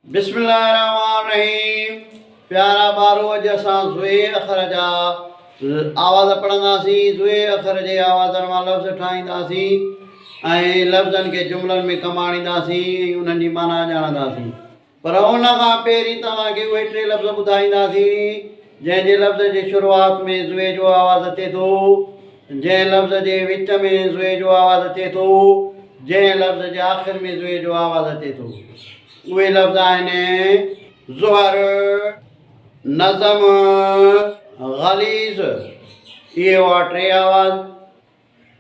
बिस्मिल्लाहिर्रहमानिर्रहीम। प्यारा ॿारो, अॼु असां ज़ुए अख़र जा आवाज़ पढ़ंदासीं। ज़ुए अख़र जे आवाज़नि मां लफ़्ज़ ठाहींदासीं ऐं लफ़्ज़नि खे जुमलनि में कमाणींदासीं ऐं उन्हनि जी माना ॼाणंदासीं। पर उन खां पहिरीं तव्हांखे उहे 3 लफ़्ज़ ॿुधाईंदासीं जंहिंजे लफ़्ज़ जी शुरूआत में ज़ुए जो आवाज़ु अचे थो, जंहिं लफ़्ज़ जे विच में ज़ुए जो आवाज़ु अचे थो, जंहिं लफ़्ज़ जे आख़िर में ज़ुए जो आवाज़ु अचे थो। उहे लफ़्ज़ आहिनि ज़ुहर, नज़म, ग़लीज़। इहे हुआ 3 आवाज़।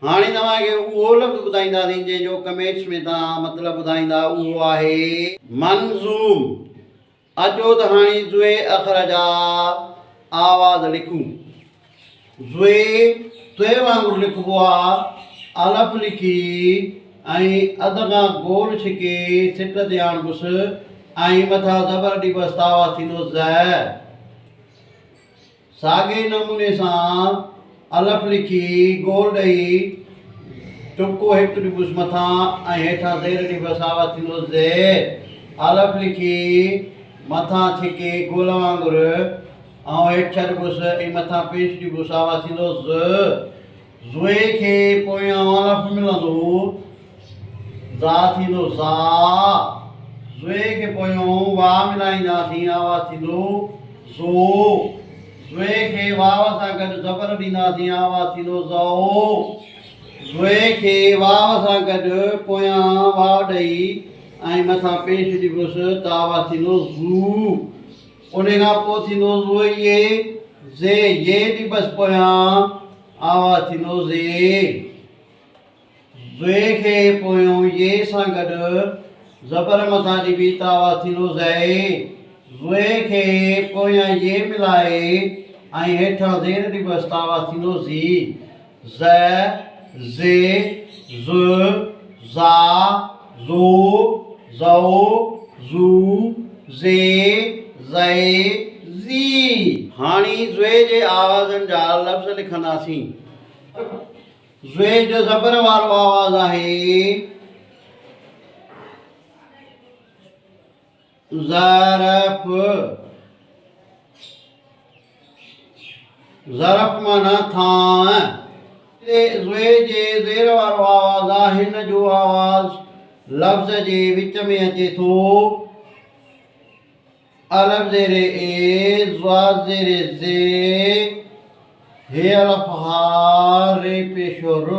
हाणे तव्हांखे उहो लफ़्ज़ ॿुधाईंदासीं जंहिंजो कमेंट्स में तव्हां मतिलबु ॿुधाईंदा, उहो आहे मंज़ूम। अचो त हाणे ज़ुए अख़र जा आवाज़ लिखूं। ज़ुए तुए वांगुरु लिखिबो आहे। अलफ़ लिखी ऐं अध खां गोल छिके सिट ते आणिबुस ऐं मथां ज़बर ॾिबसि त आवाज़ु थींदो ज़। साॻे नमूने सां अलफ़ लिखी गोल ॾेई टुको हिकु ॾिबुसि मथां ऐं हेठां ज़ेर ॾिबसि आवाज़ु थींदो ज़े। अलफ़ लिखी मथां छिके गोल वांगुरु ऐं हेठि छॾिबुसि ऐं मथां पेश ॾिबुसि आवाज़ु थींदो ज़। ज़ुए खे पोयां अलफ़ मिलंदो, ज़ा थींदो ज़ा। ज़ुए खे पोयों वाह मिलाईंदासीं, आवाज़ु थींदो ज़ो। ज़ुए खे वाव सां गॾु ज़बर ॾींदासीं, आवाज़ु थींदो ज़ो। ज़ुए खे वाव सां गॾु पोयां वाव ॾेई ऐं मथां पेश ॾिबुसि त आवाज़ु थींदो ज़ू। उन खां पोइ थींदो ज़ुए ज़े, ये ॾिबसि पोयां आवाज़ु थींदो ज़े। ज़ुए खे पोयों ये सां गॾु ज़बर मथां ॾिबी त आवाज़ु थींदो ज़े। ज़ुए खे पोयां ये मिलाए ऐं हेठां ज़ेर ॾिबसि त आवाज़ु थींदो ज़ी। ज़, ज़े, ज़, ज़ा, ज़ो, ज़ो, ज़ू, ज़े, ज़े, ज़ी। हाणे ज़ुए जे आवाज़नि जा लफ़्ज़ लिखंदासीं। ज़ुए जो ज़बर वारो आवाज़ आहे ज़रफ़। ज़रफ़ माना थां। ज़ुए जे ज़ेर वारो आवाज़ आहे। हिन जो आवाज़ लफ़्ज़ जे विच में अचे थो। अलफ़ ज़ेर ए, ज़ा ज़ेर ज़े, हे अलफ़ हा, रे पेशो र,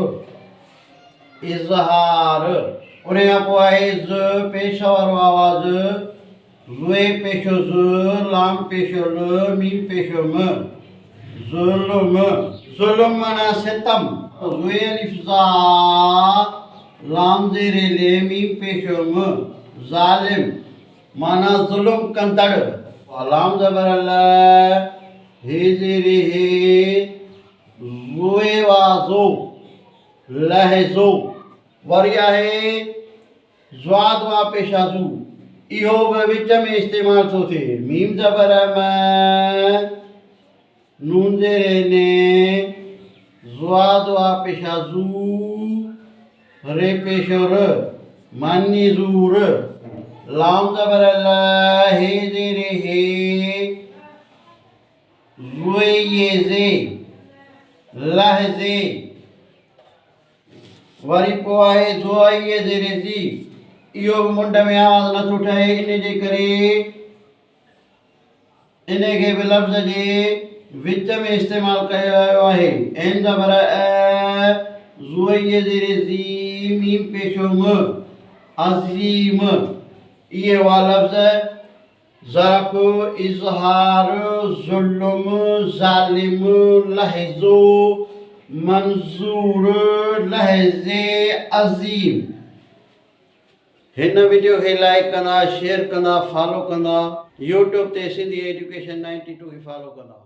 इज़हार। उन खां पोइ आहे ज़ पेश वारो आवाज़। ज़ुए पेशो ज़, लाम पेशो ल, मीम पेशो म, ज़ुल्म। ज़ुल्म माना सितम। ज़ुए अलिफ ज़ा, लाम ज़ेर ले, मीम पेशो म, ज़ालिम माना ज़ुल्म कंदड़। लाम ज़बर ल, हे ज़ेर हे, ज़ुए वाज़ो, लहज़ो। वरी आहे ज़्वाद वा पेशा ज़ू। इहो बि विच में इस्तेमालु थो थिए। मीम ज़बर म, नून ज़ेर ने, ज़्वाद वा पेशा ज़ू, रे पेशो र, मानी ज़ूर। लाम ज़बर ल, हे ज़ेर हे, ज़ुए ये ज़े, लहज़े। वरी पोइ आहे ज़ुए ये ज़ेर ज़ी। इहो बि मुंड में आवाज़ु नथो ठहे, इन जे करे इनखे बि लफ़्ज़ जे विच में इस्तेमालु कयो वियो आहे। ऐन ज़बर अ, ज़ुए ये ज़ेर ज़ी, मीम पेशो म, अज़ीम। इहे हुआ लफ़्ज़ ज़रफ़, इज़हार, ज़ुल्म, ज़ालिम, लहज़ो, मंज़ूर, लहज़े, अज़ीम। हिन वीडियो खे लाइक कंदा, शेयर कंदा, फॉलो कंदा। यूट्यूब ते सिंधी एजुकेशन 92 खे फॉलो कंदा।